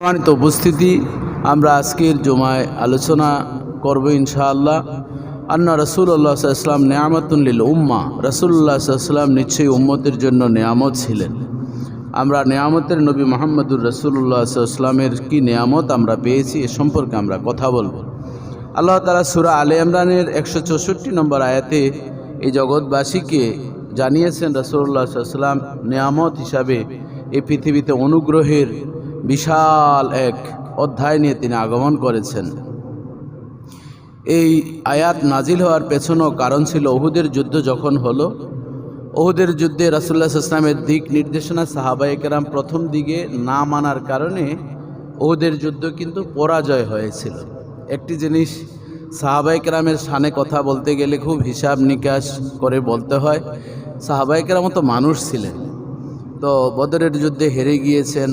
সম্মানিত উপস্থিতি, আমরা আজকের জুমায় আলোচনা করব ইনশাআল্লাহ। আন্না রাসূলুল্লাহ সাল্লাল্লাহু আলাইহি ওয়াসাল্লাম নিয়ামাতুন লিল উম্মাহ। রাসূলুল্লাহ সাল্লাল্লাহু আলাইহি ওয়াসাল্লাম নিশ্চয়ই উম্মতের জন্য নিয়ামত ছিলেন। আমরা নিয়ামতের নবী মুহাম্মদুর রাসূলুল্লাহ সাল্লাল্লাহু আলাইহি ওয়াসাল্লামের কি নিয়ামত আমরা পেয়েছি এ সম্পর্কে আমরা কথা বলব। আল্লাহ তাআলা সূরা আলে ইমরানের 164 নম্বর আয়াতে এই জগৎবাসীকে জানিয়েছেন রাসূলুল্লাহ সাল্লাল্লাহু আলাইহি ওয়াসাল্লাম নিয়ামত হিসাবে এই পৃথিবীতে অনুগ্রহের বিশাল এক অধ্যায় নিয়ে তিনি আগমন করেছেন। এই আয়াত নাজিল হওয়ার পেছনেও কারণ ছিল, উহুদের যুদ্ধ যখন হলো, উহুদের যুদ্ধে রাসূলুল্লাহ সাল্লাল্লাহু আলাইহি ওয়াসাল্লামের দিক নির্দেশনা সাহাবায়ে কেরাম প্রথম দিকে না মানার কারণে উহুদের যুদ্ধ কিন্তু পরাজয় হয়েছিল। একটি জিনিস সাহাবায়ে কেরামের শানে কথা বলতে গেলে খুব হিসাব নিকাশ করে বলতে হয়। সাহাবায়ে কেরাম তো মানুষ ছিলেন, তো বদরের যুদ্ধে হেরে গিয়েছেন,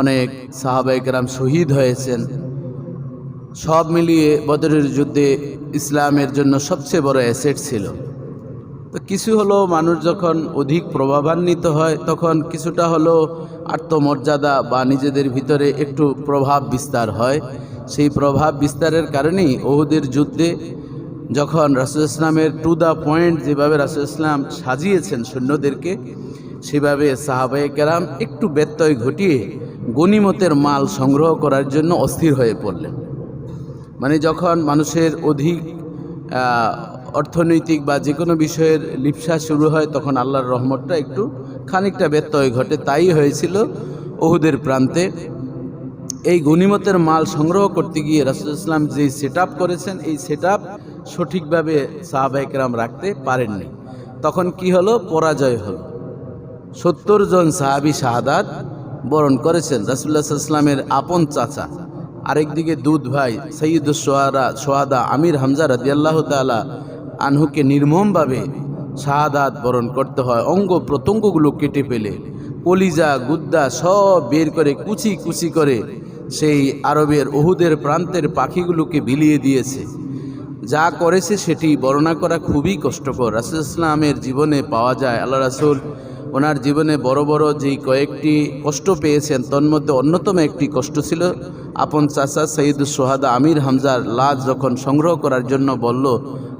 অনেক সাহাবায়ে কেরাম শহীদ হয়েছেন। সব মিলিয়ে বদরের যুদ্ধে ইসলামের জন্য সবচেয়ে বড় অ্যাসেট ছিল। তো কিছু হলো মানুষ যখন অধিক প্রভাবান্বিত হয় তখন কিছুটা হলো আত্মমর্যাদা বা নিজেদের ভিতরে একটু প্রভাব বিস্তার হয়। সেই প্রভাব বিস্তারের কারণেই উহুদের যুদ্ধে যখন রাসূল ইসলামের টু দ্য পয়েন্ট যেভাবে রাসূল ইসলাম সাজিয়েছেন সৈন্যদেরকে, সেভাবে সাহাবায়ে কেরাম একটু ব্যত্যয় ঘটিয়ে গনিমতের মাল সংগ্রহ করার জন্য অস্থির হয়ে পড়লেন। মানে যখন মানুষের অধিক অর্থনৈতিক বা যে কোনো বিষয়ের লিপ্সা শুরু হয় তখন আল্লাহর রহমতটা একটু খানিকটা ব্যত্যয় ঘটে। তাই হয়েছিল উহুদের প্রান্তে। এই গনিমতের মাল সংগ্রহ করতে গিয়ে রাসূল ইসলাম যে সেট আপ করেছেন, এই সেট আপ সঠিকভাবে সাহাবায়ে কেরাম রাখতে পারেননি। তখন কি হলো? পরাজয় হলো। 70 জন সাহাবী শাহাদাত বরণ করেছেন। রাসূলুল্লাহ সাল্লাল্লাহু আলাইহি ওয়াসাল্লামের আপন চাচা, আরেকদিকে দুধ ভাই সৈয়দুশ সোহাদা আমির হামজা রাদিয়াল্লাহু তাআলা আনহুকে নির্মমভাবে শাহাদাত বরণ করতে হয়। অঙ্গ প্রত্যঙ্গগুলো কেটে ফেলে, কলিজা গুদ্দা সব বের করে কুচি কুচি করে সেই আরবের উহুদের প্রান্তের পাখিগুলোকে বিলিয়ে দিয়েছে। যা করেছে সেটি বর্ণনা করা খুবই কষ্টকর। রাসূল ইসলামের জীবনে পাওয়া যায়। আল্লাহ রাসূল ওনার জীবনে বড় বড় যেই কয়েকটি কষ্ট পেয়েছেন তন্মধ্যে অন্যতম একটি কষ্ট ছিল আপন চাচা সৈয়দুশ সোহাদা আমির হামজার লাশ যখন সংগ্রহ করার জন্য বলল,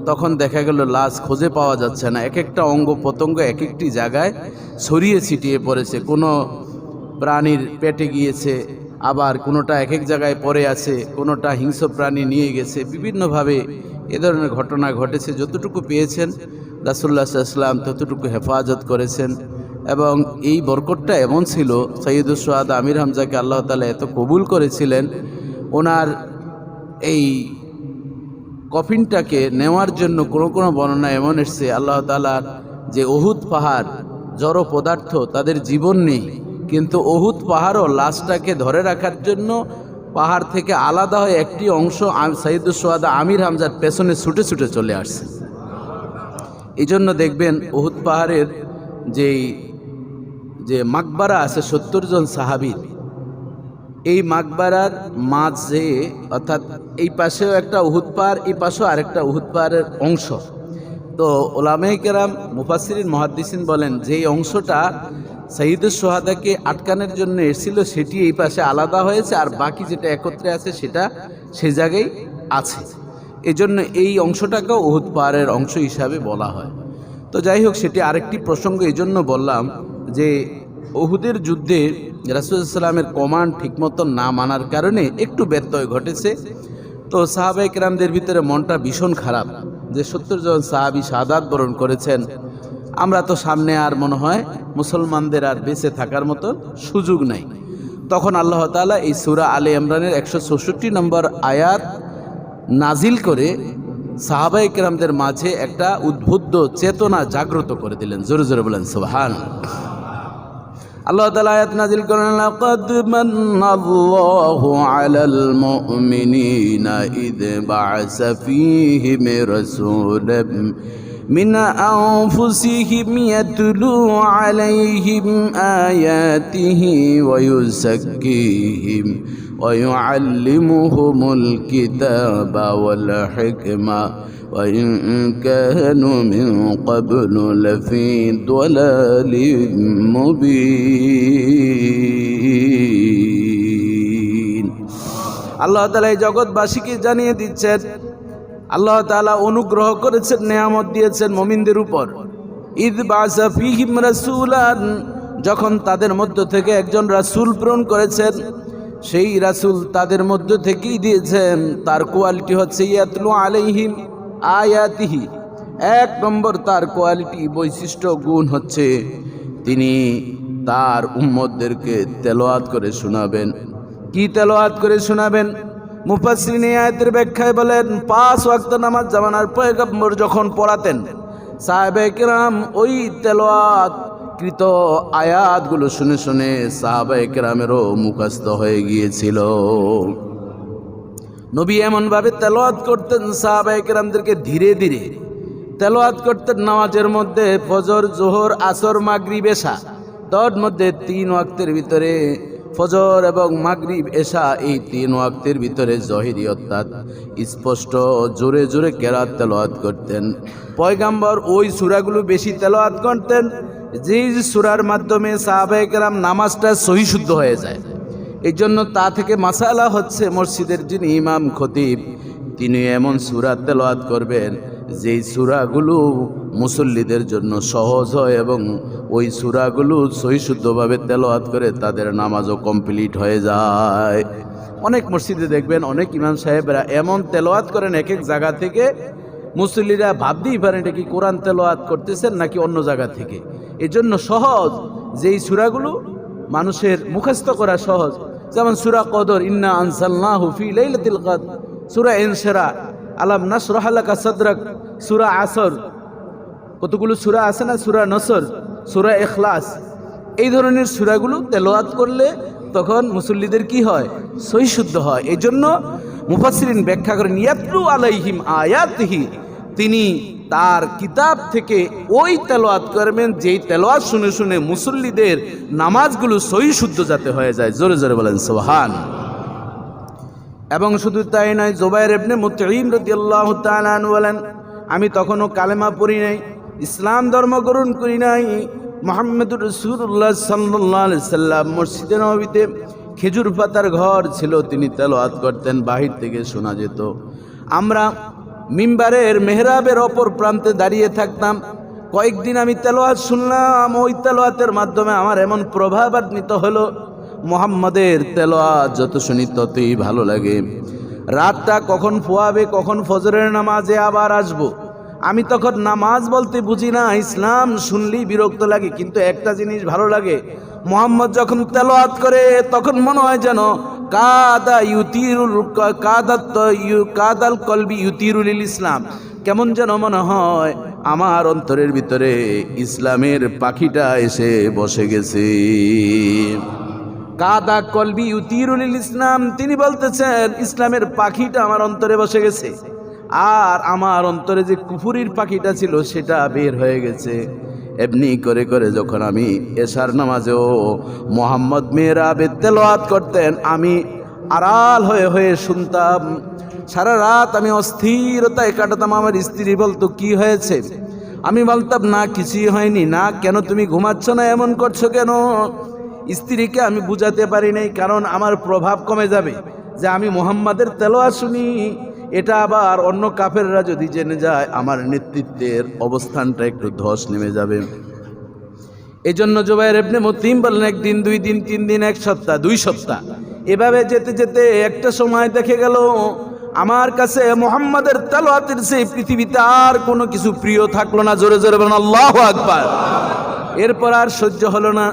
তখন দেখা গেল লাশ খুঁজে পাওয়া যাচ্ছে না। এক একটা অঙ্গ প্রত্যঙ্গ এক একটি জায়গায় ছড়িয়ে ছিটিয়ে পড়েছে। কোনো প্রাণীর পেটে গিয়েছে, আবার কোনোটা এক এক জায়গায় পড়ে আছে, কোনোটা হিংস্র প্রাণী নিয়ে গেছে। বিভিন্নভাবে এ ধরনের ঘটনা ঘটেছে। যতটুকু পেয়েছেন রাসূলুল্লাহ সাল্লাল্লাহু আলাইহি ওয়াসাল্লাম ততটুকু হেফাজত করেছেন। এবং এই বরকতটা এমন ছিল, সৈয়দুশ সোহাদা আমির হামজাকে আল্লাহ তাআলা এত কবুল করেছিলেন, ওনার এই কফিনটাকে নেওয়ার জন্য কোনো বর্ণনা এমন এসছে, আল্লাহ তাআলার যে উহুদ পাহাড় জড় পদার্থ, তাদের জীবন নেই, কিন্তু উহুদ পাহাড়ও লাশটাকে ধরে রাখার জন্য পাহাড় থেকে আলাদা হয়ে একটি অংশ সৈয়দুশ সোহাদা আমির হামজার পেছনে ছুটে ছুটে চলে আসছে। এই জন্য দেখবেন উহুদ পাহাড়ের যে মাকবারা আছে 70 জন সাহাবীর, এই মাকবারার মাঝে অর্থাৎ এই পাশেও একটা উহুদ পাহাড়, এই পাশেও আরেকটা উহুদ পাহাড়ের অংশ। তো উলামায়ে কেরাম মুফাসসিরিন মুহাদ্দিসিন বলেন যে অংশটা সৈয়দুশ সোহাদাকে আটকানোর জন্য এসেছিল সেটি এই পাশে আলাদা হয়েছে, আর বাকি যেটা একত্রে আছে সেটা সে জায়গায় আছে। এজন্য এই অংশটাকেও উহুদ পাহাড়ের অংশ হিসাবে বলা হয়। তো যাই হোক, সেটি আরেকটি প্রসঙ্গ। এই জন্য বললাম যে উহুদের যুদ্ধে রাসূলুল্লাহ সাল্লাল্লাহু আলাইহি ওয়াসাল্লামের কমান্ড ঠিকমতো না মানার কারণে একটু ব্যত্যয় ঘটেছে। তো সাহাবায়ে কেরামদের ভিতরে মনটা ভীষণ খারাপ যে 70 জন সাহাবী শাহাদাত বরণ করেছেন, আমরা তো সামনে আর মনে হয় মুসলমানদের আর বেঁচে থাকার মতো সুযোগ নাই। তখন আল্লাহ তাআলা এই সূরা আলে ইমরানের 164 নম্বর আয়াত নাজিল করে সাহাবায়ে কেরামদের মাঝে একটা উদ্বুদ্ধ চেতনা জাগ্রত করে দিলেন। জোরে জোরে বলেন সুবহানাল্লাহ। আল্লাহ তাআলা আয়াত নাজিল করেন, লাকাদ মান্নাল্লাহু আলাল মুমিনিনা ইয বা'আসা ফীহিম রাসূলাম মিন আনফুসিহিম ইয়াতলু আলাইহিম আয়াতিহি ওয়া ইউযাক্কিহিম ওয়া ইউআল্লিমুহুমুল কিতাবা ওয়াল হিকমা وإن كانوا من قبل لفي ضلال مبين আল্লাহ তাআলা এই জগৎবাসীকে জানিয়ে দিচ্ছেন, আল্লাহ তাআলা অনুগ্রহ করেছেন, নেয়ামত দিয়েছেন মুমিনদের উপর। ইদ বাসা ফীহিম রাসূলান, যখন তাদের মধ্য থেকে একজন রাসূল প্রেরণ করেছেন, সেই রাসূল তাদের মধ্য থেকেই দিয়েছেন। তার কোয়ালিটি হচ্ছে ইয়াতলু আলাইহিম আয়াতিহি। এক নম্বর তার কোয়ালিটি, বৈশিষ্ট্য, গুণ হচ্ছে তিনি তার উম্মতদেরকে তেলাওয়াত করে শোনাবেন। কি তেলাওয়াত করে শোনাবেন? মুফাসসিরিন এই আয়াতের ব্যাখ্যায় বলেন, 5 ওয়াক্ত নামাজ জামানার পয়গম্বর যখন পড়াতেন, সাহাবায়ে কেরাম ওই তেলাওয়াতকৃত আয়াতগুলো শুনে শুনে সাহাবায়ে কেরামেরও মুখস্থ হয়ে গিয়েছিল। নবী এমনভাবে তেলাওয়াত করতেন, সাহাবায়ে কেরামদেরকে ধীরে ধীরে তেলাওয়াত করতেন। নামাজের মধ্যে ফজর, জোহর, আসর, মাগরিব, এশা, তার মধ্যে 3 ওয়াক্তের ভিতরে ফজর এবং মাগরিব, এশা, এই 3 ওয়াক্তের ভিতরে জহিরি অর্থাৎ স্পষ্ট জোরে জোরে কেরাত তেলাওয়াত করতেন। পয়গম্বর ওই সূরাগুলো বেশি তেলাওয়াত করতেন, যেই সূরার মাধ্যমে সাহাবায়ে কেরাম নামাজটা সহি শুদ্ধ হয়ে যায়। এই জন্য তা থেকে মাসালা হচ্ছে, মসজিদের যিনি ইমাম খতিব, তিনি এমন সূরা তেলাওয়াত করবেন যেই সূরাগুলো মুসল্লিদের জন্য সহজ হয় এবং ওই সূরাগুলো সহি শুদ্ধভাবে তেলাওয়াত করে তাদের নামাজও কমপ্লিট হয়ে যায়। অনেক মসজিদে দেখবেন অনেক ইমাম সাহেবরা এমন তেলাওয়াত করেন, এক এক জায়গা থেকে মুসল্লিরা ভাবতেই পারেন এটা কি কোরআন তেলাওয়াত করতেছেন নাকি অন্য জায়গা থেকে। এজন্য সহজ যেই সূরাগুলো মানুষের মুখস্থ করা সহজ, যেমন সূরা কদর, ইন্না আনজালনাহু ফি লাইলাতিল কদর, সূরা ইনশিরা, আলাম নাশরাহ লাকা সাদরাক, সূরা আসর, কতগুলো সূরা আছে না, সূরা নসর, সূরা ইখলাস, এই ধরনের সূরাগুলো তেলাওয়াত করলে তখন মুসল্লিদের কি হয়? সহি শুদ্ধ হয়। এই জন্য মুফাসসিরিন ব্যাখ্যা করেন, ইয়াতলু আলাইহিম আয়াতিহি, তিনি তার কিতাব থেকে ওই তেলাওয়াত করবেন যেই তেলাওয়াত শুনে শুনে মুসল্লিদের নামাজগুলো সহি শুদ্ধ যাতে হয়ে যায়। জোরে জোরে বলেন সুবহান। এবং শুধু তাই নয়, জুবাইর ইবনে মুতঈম রাদিয়াল্লাহু তাআলা আনহু বলেন, আমি তখনও কালেমা পড়ি নাই, ইসলাম ধর্ম গ্রহণ করি নাই। মুহাম্মদুর রাসূলুল্লাহ সাল্লাল্লাহু আলাইহি সাল্লাম মসজিদে নববীতে খেজুর পাতার ঘর ছিল, তিনি তেলাওয়াত করতেন, বাহির থেকে শোনা যেত। আমরা মিম্বারের মেহরাবের অপর প্রান্তে দাঁড়িয়ে থাকতাম। কয়েকদিন আমি তেলাওয়াত শুনলাম, ওই তেলাওয়াতের মাধ্যমে আমার এমন প্রভাবান্বিত হলো, মুহাম্মাদের তেলাওয়াত যত শুনি ততই ভালো লাগে। রাতটা কখন পোয়াবে, কখন ফজরের নামাজে আবার আসবো, আমি তখন নামাজ বলতে বুঝি না, ইসলাম শুনলেই বিরক্ত লাগে। কিন্তু একটা জিনিস ভালো লাগে, মুহাম্মদ যখন তেলাওয়াত করে তখন মনে হয় যেন কাদাল কলবি ইউতিরুল ইসলাম, কেমন যেন মনে হয় আমার অন্তরের ভিতরে ইসলামের পাখিটা এসে বসে গেছে। কাদা কলবি ইউতিরুল ইসলাম, তিনি বলতেছেন ইসলামের পাখিটা আমার অন্তরে বসে গেছে, আর আমার অন্তরে যে কুফুরির পাখিটা ছিল সেটা বের হয়ে গেছে। এমনি করে করে যখন আমি এশার নামাজেও মুহাম্মদ মেহরাবে তেলাওয়াত করতেন, আমি আড়াল হয়ে হয়ে শুনতাম। সারা রাত আমি অস্থিরতায় কাটাতাম। আমার স্ত্রী বলতো কি হয়েছে, আমি বলতাম না কিছুই হয়নি। না কেন, তুমি ঘুমাচ্ছ না, এমন করছো কেন? স্ত্রীকে আমি বুঝাতে পারি নাই, কারণ আমার প্রভাব কমে যাবে যে আমি মুহাম্মাদের তেলাওয়াত শুনি। এটা আবার অন্য কাফেররা যদি জেনে যায়, আমার নেতৃত্বের অবস্থানটা একটু ধস নেমে যাবে। এই জন্য জুবাইর ইবনে মুতঈম বললেন, 1 দিন 2 দিন 3 দিন 1 সপ্তাহ 2 সপ্তাহ এভাবে যেতে যেতে একটা সময় দেখে গেল আমার কাছে মুহাম্মাদের তেলাওয়াতের চেয়ে পৃথিবীতে আর কোনো কিছু প্রিয় থাকলো না। জোরে জোরে বলেন আল্লাহু আকবার। এরপর আর সহ্য হলো না।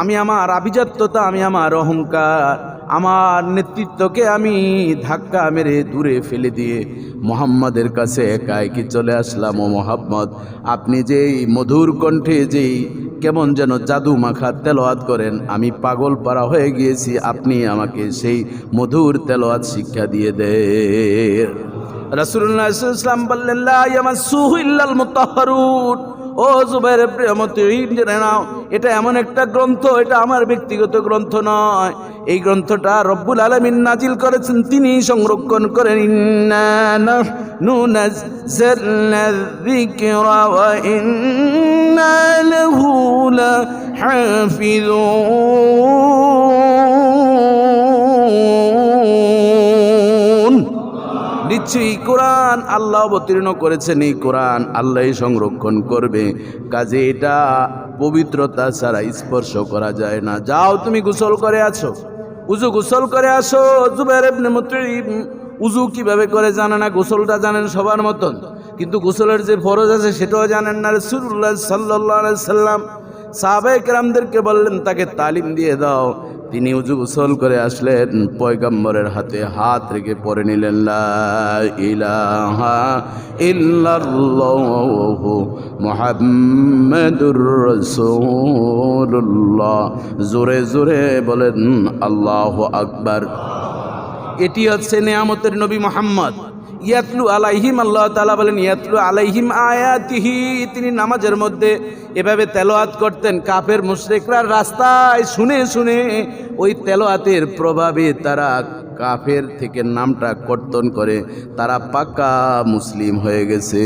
আমি আমার আভিজাত্যতা, আমি আমার অহংকার, আমার নেতৃত্বকে আমি ধাক্কা মেরে দূরে ফেলে দিয়ে মুহাম্মাদের কাছে একাই কি চলে আসলাম। ও মুহাম্মদ, আপনি যেই মধুর কণ্ঠে যেই কেমন যেন জাদু মাখা তেলাওয়াত করেন, আমি পাগল পারা হয়ে গিয়েছি, আপনি আমাকে সেই মধুর তেলাওয়াত শিক্ষা দিয়ে দেন। রাসূলুল্লাহ সাল্লাল্লাহু আলাইহি ওয়াসাল্লাম বললেন, লা ইয়ামাসসুহু ইল্লাল মুতাহহারুন। ও জুবাইর ইবনে মুতঈম, জেনে নাও এটা এমন একটা গ্রন্থ, এটা আমার ব্যক্তিগত গ্রন্থ নয়। এই গ্রন্থটা রব্বুল আলামিন নাজিল করেছেন, তিনি সংরক্ষণ করেন। ইন্না নাহনু নাযালনা যিকরা ওয়া ইন্না লাহু লাহাফিযুন। নিশ্চয়ই কোরআন আল্লাহ অবতীর্ণ করেছেন, এই কোরআন আল্লাহই সংরক্ষণ করবে, কাজে এটা পবিত্রতা ছাড়া স্পর্শ করা যায় না। যাও তুমি গোসল করে আছো, গোসল করে আসো। জুবাইর ইবনে মুতঈম উজু কিভাবে করে জানে না, গোসলটা জানেন সবার মতন, কিন্তু গোসলের যে ফরজ আছে সেটাও জানেন না। রাসূলুল্লাহ সাল্লাল্লাহু আলাইহি সাল্লাম সাহাবায়ে কেরামদেরকে বললেন তাকে তালিম দিয়ে দাও। তিনি উজু গোসল করে আসলেন, পয়গম্বরের হাতে হাত রেখে পড়ে নিলেন লা ইলাহা ইল্লাল্লাহু মুহাম্মাদুর রাসূলুল্লাহ। জোরে জোরে বলেন আল্লাহু আকবার। এটি হচ্ছে নেয়ামতের নবী মুহাম্মদ। ইয়াতলু আলাইহিম, আল্লাহ তাআলা বলেন ইয়াতলু আলাইহিম আয়াতিহি, তিনি নামাজের মধ্যে এভাবে তেলাওয়াত করতেন। কাফের মুশরিকরা রাস্তায় শুনে শুনে ওই তেলাওয়াতের প্রভাবে তারা কাফের থেকে নামটা কর্তন করে তারা পাক্কা মুসলিম হয়ে গেছে।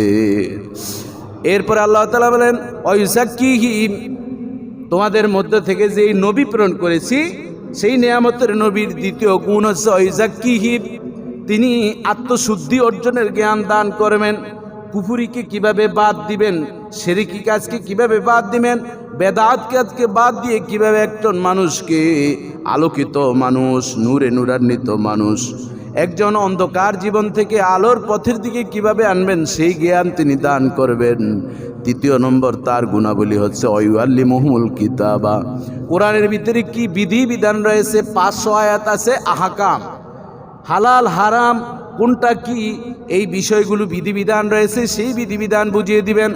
এরপর আল্লাহ তাআলা বলেন ওয়াইযাক্কিহিম, তোমাদের মধ্যে থেকে যেই নবী প্রেরণ করেছি সেই নেয়ামতের নবীর দ্বিতীয় গুণ হচ্ছে ওয়াইযাক্কিহিম, তিনি আত্মশুদ্ধি অর্জনের জ্ঞান দান করবেন। কুফুরিকে কিভাবে বাদ দিবেন, শিরকি কাজকে কিভাবে বাদ দিবেন, বেদাত কাজকে বাদ দিয়ে কিভাবে একজন মানুষকে আলোকিত মানুষ, নূরে নূরান্বিত মানুষ, একজন অন্ধকার জীবন থেকে আলোর পথের দিকে কিভাবে আনবেন সেই জ্ঞান তিনি দান করবেন। তৃতীয় নম্বর তার গুণাবলী হচ্ছে ওয়াইউআল্লিমুহুমুল কিতাবা, কোরআনের ভিতরে কি বিধি বিধান রয়েছে, 500 আয়াত আছে, আহকাম, হালাল হারাম কোনটা কি, এই বিষয়গুলো বিধিবিধান রয়েছে, সেই বিধিবিধান বুঝিয়ে দিবেন।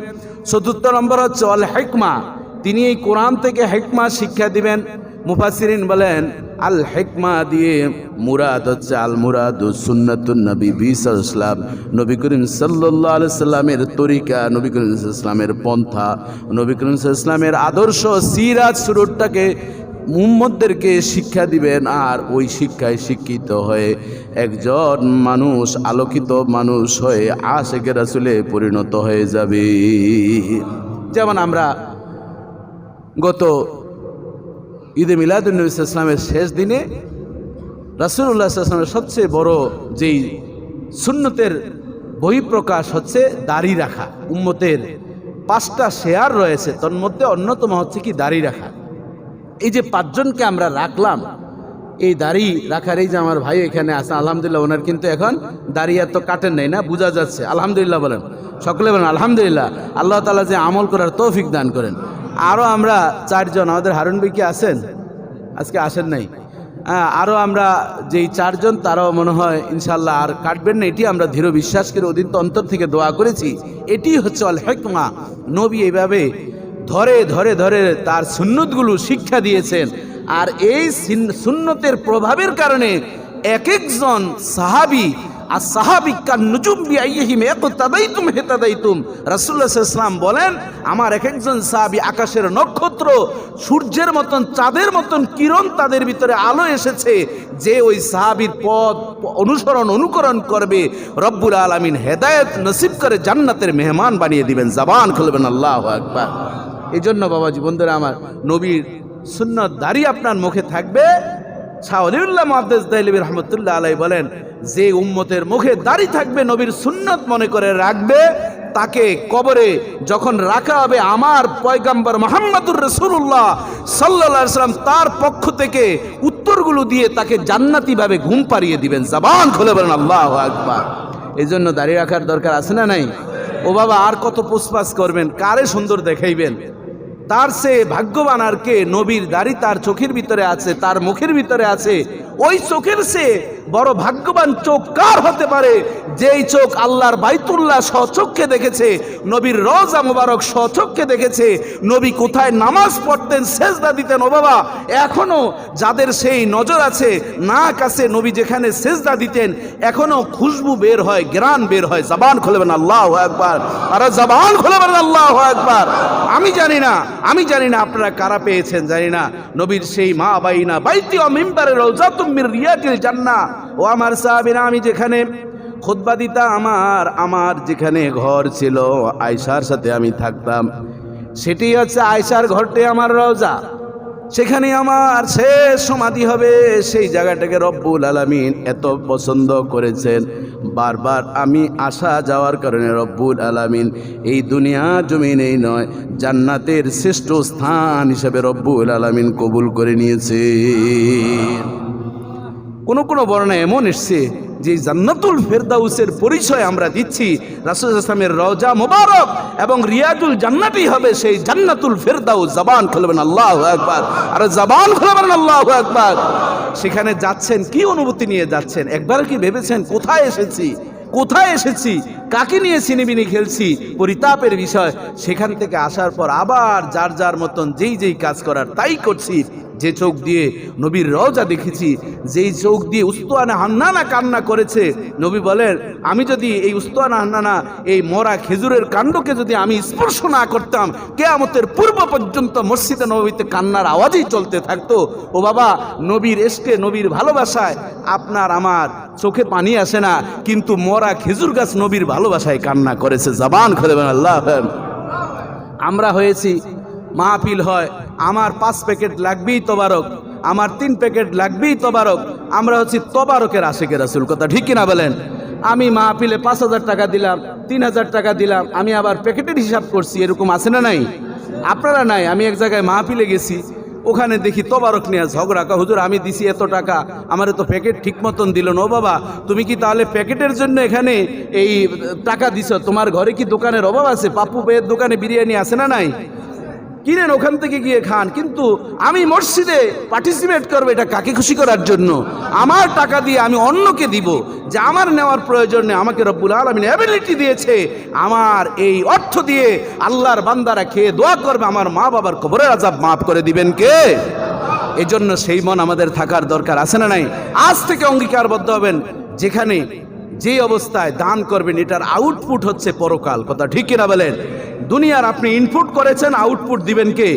চতুর্থ নম্বর হচ্ছে আল হিকমা, তিনি এই কোরআন থেকে হিকমা শিক্ষা দিবেন। মুফাসসিরিন বলেন আল হিকমা দিয়ে মুরাদ হচ্ছে আল মুরাদুস সুন্নাতুন নবী সাল্লাল্লাহু আলাইহি ওয়াসাল্লাম, নবী করিম সাল্লাল্লাহু আলাইহি সাল্লামের তরিকা, নবী করিম সাল্লাল্লাহু আলাইহি ওয়াসাল্লামের পন্থা, নবী করিম সাল্লাল্লাহু আলাইহি ওয়াসাল্লামের আদর্শ, সিরাত সুরতটাকে মুহাম্মদদেরকে শিক্ষা দিবেন। আর ওই শিক্ষায় শিক্ষিত হয়ে একজন মানুষ আলোকিত মানুষ হয়ে আশিকে রাসূলে পরিণত হয়ে যাবে। যেমন আমরা গত ঈদে মিলাদুন নবী সাল্লাল্লাহু আলাইহি ওয়াসাল্লামের শেষ দিনে রাসূলুল্লাহ সাল্লাল্লাহু আলাইহি ওয়াসাল্লামের সবচেয়ে বড় যেই সুন্নতের বহিঃপ্রকাশ হচ্ছে দাড়ি রাখা। উম্মতের 5টা শেয়ার রয়েছে, তার মধ্যে অন্যতম হচ্ছে কি দাড়ি রাখা। এই যে 5 জনকে আমরা রাখলাম, এই দাড়ি রাখার এই যে আমার ভাই এখানে আছে আলহামদুলিল্লাহ, ওনার কিন্তু এখন দাড়ি এত কাটেন নাই না, বোঝা যাচ্ছে। আলহামদুলিল্লাহ বলেন, সকলে বলেন আলহামদুলিল্লাহ। আল্লাহ তাআলা যে আমল করার তৌফিক দান করেন। আরও আমরা 4 জন, আমাদের হারুন ভাই কি আছেন? আজকে আসেন নাই। আরও আমরা যেই 4 জন তারাও মনে হয় ইনশাল্লাহ আর কাটবেন না, এটি আমরা দৃঢ় বিশ্বাস করে ওদিন তো অন্তর থেকে দোয়া করেছি। এটি হচ্ছে আল হিকমা। নবী এইভাবে ধরে ধরে ধরে তার সুন্নতগুলো শিক্ষা দিয়েছেন। আর এই সুন্নতের প্রভাবের কারণে এক একজন সাহাবী আর সাহাবিকার নুজুম বিআইহিম ইকতাদাইতুম হিতাদাইতুম, রাসূলুল্লাহ সাল্লাল্লাহু আলাইহি ওয়াসাল্লাম বলেন আমার এক একজন সাহাবী আকাশের নক্ষত্র, সূর্যের মতন, চাঁদের মতন কিরণ তাদের ভিতরে আলো এসেছে। যে ওই সাহাবীর পথ অনুকরণ করবে রব্বুল আলামিন হেদায়েত নসিব করে জান্নাতের মেহমান বানিয়ে দিবেন। জবান খুলবেন আল্লাহু আকবার। এই জন্য বাবাজি বন্ধুরা আমার, নবীর সুন্নত দাড়ি আপনার মুখে থাকবে। শাহ ওলিউল্লাহ মুহাদ্দিস দেহলভী রাহমাতুল্লাহ আলাইহি বলেন যে উম্মতের মুখে দাড়ি থাকবে, নবীর সুন্নত মনে করে রাখবে, তাকে কবরে যখন রাখা হবে আমার পয়গম্বর মুহাম্মদুর রাসূলুল্লাহ সাল্লাল্লাহু আলাইহি ওয়াসাল্লাম তার পক্ষ থেকে উত্তরগুলো দিয়ে তাকে জান্নাতি ভাবে ঘুম পাড়িয়ে দিবেন। জবান খুলে বলেন আল্লাহু আকবার। এই জন্য দাড়ি রাখার দরকার আছে না নাই? ও বাবা আর কত পুষ্পাস করবেন, কারে সুন্দর দেখাইবেন? তার সে ভাগ্যবান আর কে? নবীর দাড়ি তার চোখের ভিতরে আছে, তার মুখের ভিতরে আছে। ওই চোখের সে বড় ভাগ্যবান চোখ কার হতে পারে? যেই চোখ আল্লাহর বাইতুল্লাহ স্বচক্ষে দেখেছে, নবীর রওজা মুবারক স্বচক্ষে দেখেছে, নবী কোথায় নামাজ পড়তেন, সেজদা দিতেন। ও বাবা এখনো যাদের সেই নজর আছে, নাক আছে, নবী যেখানে সেজদা দিতেন এখনো খুশবু বের হয়, ঘ্রাণ বের হয়। জবান খুলবেন আল্লাহু আকবার। আরে জবান খুলবেন আল্লাহু আকবার। আমি জানি না আপনারা কারা পেয়েছেন জানি না, নবীর সেই মা বাইনা বাইতি ও মিম্বারে রওজাতুম মির রিয়াদিল জান্নাহ। ও আমার সাহাবীরা, আমি যেখানে খুতবা দিতাম, আমার যেখানে ঘর ছিল আয়েশার সাথে আমি থাকতাম, সেটি হচ্ছে আয়েশার ঘরটি আমার রওজা। সেখানে আমার শেষ সমাধি হবে। সেই জায়গাটাকে রব্বুল আলামিন এত পছন্দ করেছেন, বারবার আমি আসা যাওয়ার কারণে রব্বুল আলামিন এই দুনিয়া জমিনেই নয়, জান্নাতের শ্রেষ্ঠ স্থান হিসেবে রব্বুল আলামিন কবুল করে নিয়েছে। কোন কোন বর্ণনা এমন এসছে যে জান্নাতুল ফেরদাউসের পরিচয় আমরা দিচ্ছি, রাসূল সাল্লাল্লাহু আলাইহি ওয়াসাল্লামের রওজা মুবারক এবং রিয়াজুল জান্নাতি হবে সেই জান্নাতুল ফেরদাউস। জবান খুলবেন আল্লাহু আকবার, আর জবান খুলবেন আল্লাহু আকবার। সেখানে যাচ্ছেন কি অনুভূতি নিয়ে যাচ্ছেন? একবার কি ভেবেছেন কোথায় এসেছি, কোথায় এসেছি, কাকে নিয়ে ছিনিবিনি খেলছি? পরিতাপের বিষয়, সেখান থেকে আসার পর আবার যার যার মতন যেই যেই কাজ করার তাই করছি। যে চোখ দিয়ে নবীর রওজা দেখেছি, যেই চোখ দিয়ে উস্তানা হান্নানা কান্না করেছে, নবী বলেন আমি যদি এই উস্তানা হান্নানা এই মরা খেজুরের কাণ্ডকে যদি আমি স্পর্শ না করতাম, কিয়ামতের পূর্ব পর্যন্ত মসজিদে নববীতে কান্নার আওয়াজই চলতে থাকতো। ও বাবা, নবীর এসকে, নবীর ভালোবাসায় আপনার আমার চোখে পানি আসে না, কিন্তু মরা খেজুর গাছ নবীর ভালোবাসায় কান্না করেছে। জবান খুলবেন আল্লাহ। আমরা হয়েছি মাহফিল হয়, আমার 5 প্যাকেট লাগবেই তবারক, আমার 3 প্যাকেট লাগবেই তবারক। আমরা হচ্ছি তবারকের আশিকের রাসূল, কথা ঠিক কিনা বলেন? আমি মাহফিলে 5,000 টাকা দিলাম, 3,000 টাকা দিলাম, আমি আবার প্যাকেটের হিসাব করছি, এরকম আছে না নাই? আপনারা নাই? আমি এক জায়গায় মাহফিলে গেছি, ওখানে দেখি তবারক নিয়ে ঝগড়া, হুজুর আমি দিছি এত টাকা, আমার তো প্যাকেট ঠিক মতন দিল না। ও বাবা, তুমি কি তাহলে প্যাকেটের জন্য এখানে এই টাকা দিছ? তোমার ঘরে কি দোকানের অভাব আছে? পাপ্পু ভাইয়ের দোকানে বিরিয়ানি আছে না নাই? কিনেন, ওখান থেকে গিয়ে খান। কিন্তু আমি মসজিদে পার্টিসিপেট করবো, এটা কাকে খুশি করার জন্য? আমার টাকা দিয়ে আমি অন্যকে দিব, যে আমার নেওয়ার প্রয়োজন নেই। আমাকে রব্বুল আলামিন অ্যাবিলিটি দিয়েছে, আমার এই অর্থ দিয়ে আল্লাহর বান্দারা খেয়ে দোয়া করবে, আমার মা বাবার কবরের আযাব মাফ করে দিবেন কে? এই জন্য সেই মন আমাদের থাকার দরকার আছে না নাই? আজ থেকে অঙ্গীকারবদ্ধ হবেন, যেখানে যে অবস্থায় দান করবেন এটার আউটপুট হচ্ছে পরকাল, কথা ঠিক কিনা বলেন? দুনিয়ার আপনি ইনপুট করেছেন, আউটপুট দিবেন কে?